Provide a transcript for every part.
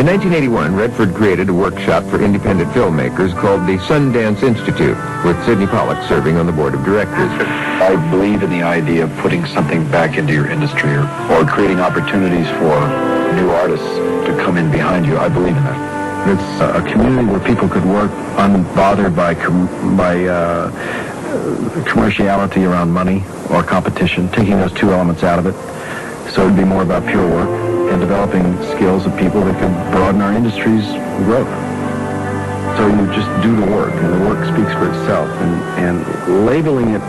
In 1981, Redford created a workshop for independent filmmakers called the Sundance Institute, with Sidney Pollack serving on the board of directors. I believe in the idea of putting something back into your industry or creating opportunities for new artists to come in behind you. I believe in that. It's a community where people could work unbothered by commerciality around money or competition, taking those two elements out of it. So it'd be more about pure work and developing skills of people that could broaden our industry's growth. So you just do the work, and the work speaks for itself. And labeling it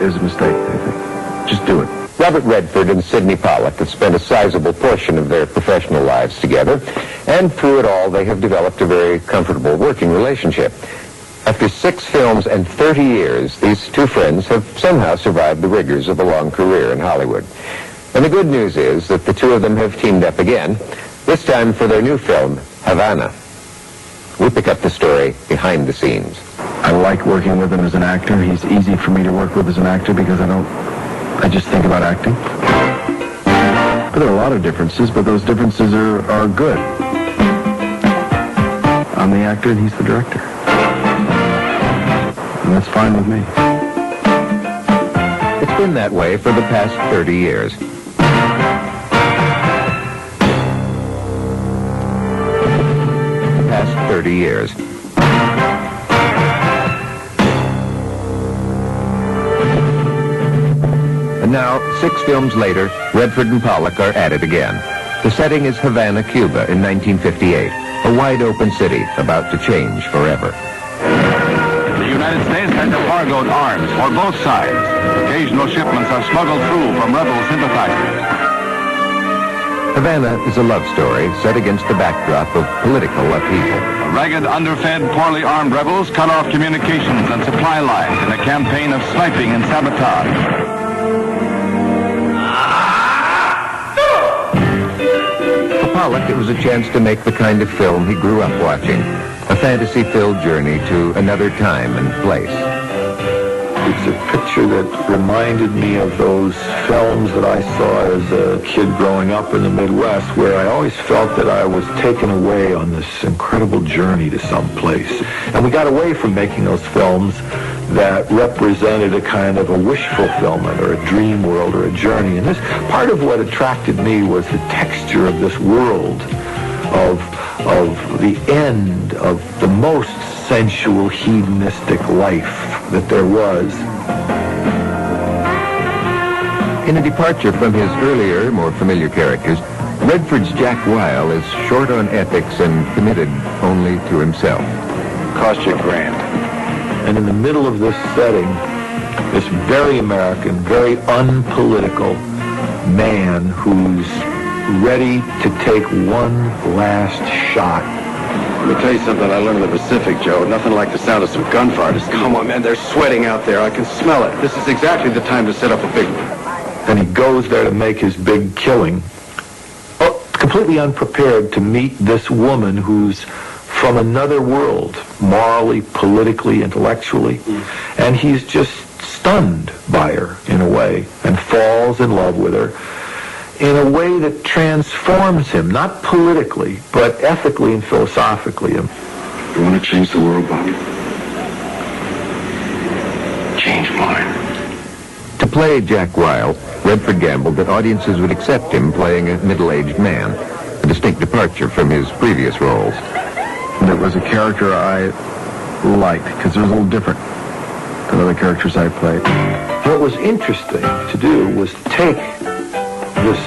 is a mistake, I think. Just do it. Robert Redford and Sidney Pollack have spent a sizable portion of their professional lives together, and through it all, they have developed a very comfortable working relationship. After 6 films and 30 years, these two friends have somehow survived the rigors of a long career in Hollywood. And the good news is that the two of them have teamed up again, this time for their new film, Havana. We pick up the story behind the scenes. I like working with him as an actor. He's easy for me to work with as an actor because I just think about acting. But there are a lot of differences, but those differences are good. I'm the actor and he's the director. And that's fine with me. It's been that way for the past 30 years. Past 30 years. And now, 6 films later, Redford and Pollack are at it again. The setting is Havana, Cuba in 1958, a wide-open city about to change forever. The United States has embargoed arms for both sides. Occasional shipments are smuggled through from rebel sympathizers. Havana is a love story set against the backdrop of political upheaval. Ragged, underfed, poorly armed rebels cut off communications and supply lines in a campaign of sniping and sabotage. For Pollack, it was a chance to make the kind of film he grew up watching, a fantasy-filled journey to another time and place. It's a picture that reminded me of those films that I saw as a kid growing up in the Midwest, where I always felt that I was taken away on this incredible journey to some place. And we got away from making those films that represented a kind of a wish fulfillment or a dream world or a journey. And this part of what attracted me was the texture of this world, of the end of the most sensual, hedonistic life that there was. In a departure from his earlier, more familiar characters, Redford's Jack Weil is short on ethics and committed only to himself. Cost you $1,000. And in the middle of this setting, this very American, very unpolitical man who's ready to take one last shot. Let me tell you something I learned in the Pacific, Joe. Nothing like the sound of some gunfire. Just come on, man. They're sweating out there. I can smell it. This is exactly the time to set up a big one. And he goes there to make his big killing, completely unprepared to meet this woman who's from another world, morally, politically, intellectually. And he's just stunned by her, in a way, and falls in love with her in a way that transforms him, not politically, but ethically and philosophically. You want to change the world, Bob? Change mine. To play Jack Weil, Redford gambled that audiences would accept him playing a middle-aged man, a distinct departure from his previous roles. And it was a character I liked, because it was a little different than other characters I played. What was interesting to do was take this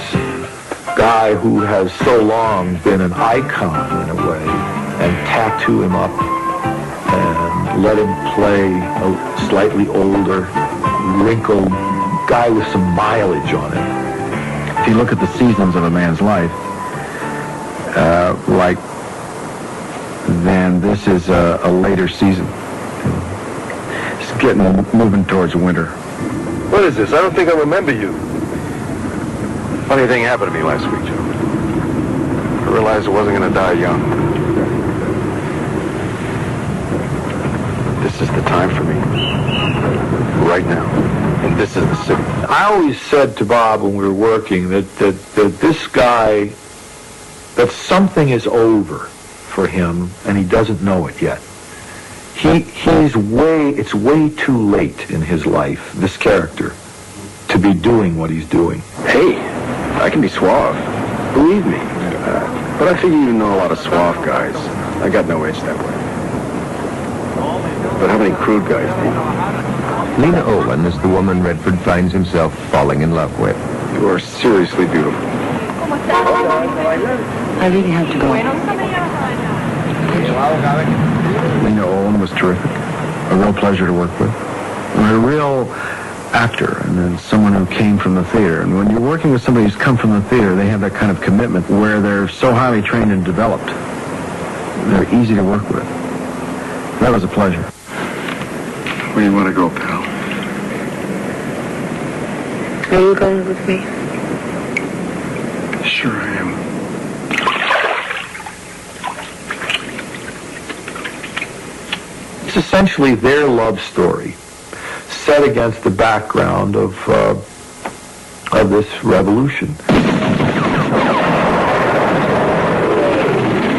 guy who has so long been an icon in a way and tattoo him up and let him play a slightly older, wrinkled guy with some mileage on him. If you look at the seasons of a man's life, then this is a later season. It's moving towards winter. What is this? I don't think I remember you. Funny thing happened to me last week, Joe. I realized I wasn't going to die young. This is the time for me. Right now. And this is the city. I always said to Bob when we were working that this guy that something is over for him, and he doesn't know it yet. It's way too late in his life, this character, to be doing what he's doing. Hey, I can be suave. Believe me. But I figure you know a lot of suave guys. I got no itch that way. But how many crude guys do you know? Lena Olin is the woman Redford finds himself falling in love with. You are seriously beautiful. I really have to go. Lena Olin was terrific. A real pleasure to work with. And a real actor, and then someone who came from the theater. And when you're working with somebody who's come from the theater, they have that kind of commitment where they're so highly trained and developed. They're easy to work with. That was a pleasure. Where do you want to go, pal? Are you going with me? Sure I am. It's essentially their love story, set against the background of this revolution.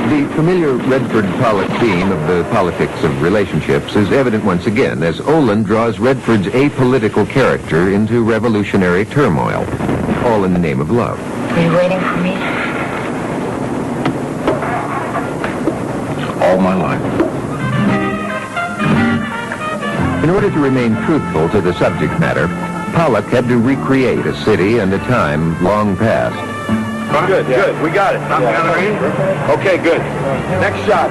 The familiar Redford-Pollack theme of the politics of relationships is evident once again as Olin draws Redford's apolitical character into revolutionary turmoil, all in the name of love. Are you waiting for me? All my life. In order to remain truthful to the subject matter, Pollack had to recreate a city and a time long past. Good. We got it. Okay, good. Next shot.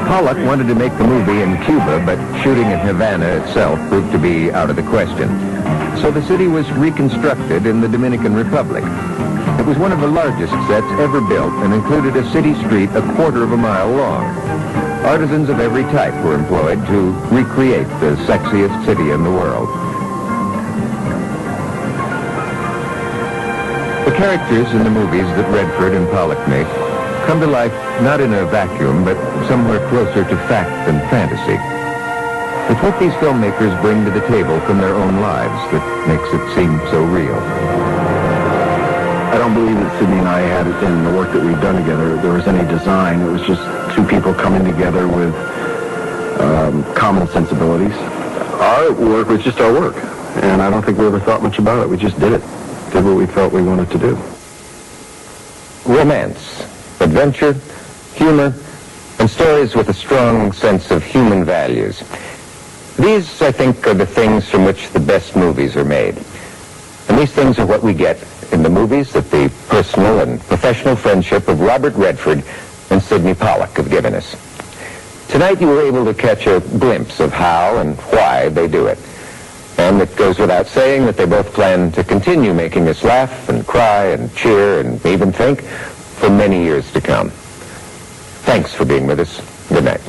Pollack wanted to make the movie in Cuba, but shooting in Havana itself proved to be out of the question. So the city was reconstructed in the Dominican Republic. It was one of the largest sets ever built and included a city street a quarter of a mile long. Artisans of every type were employed to recreate the sexiest city in the world. The characters in the movies that Redford and Pollack make come to life not in a vacuum, but somewhere closer to fact than fantasy. It's what these filmmakers bring to the table from their own lives that makes it seem so real. I don't believe that Sidney and I had, in the work that we've done together, there was any design. It was just two people coming together with common sensibilities. Our work was just our work, and I don't think we ever thought much about it. We just did it. Did what we felt we wanted to do. Romance, adventure, humor, and stories with a strong sense of human values. These, I think, are the things from which the best movies are made. And these things are what we get in the movies that the personal and professional friendship of Robert Redford and Sidney Pollack have given us. Tonight you were able to catch a glimpse of how and why they do it. And it goes without saying that they both plan to continue making us laugh and cry and cheer and even think for many years to come. Thanks for being with us. Good night.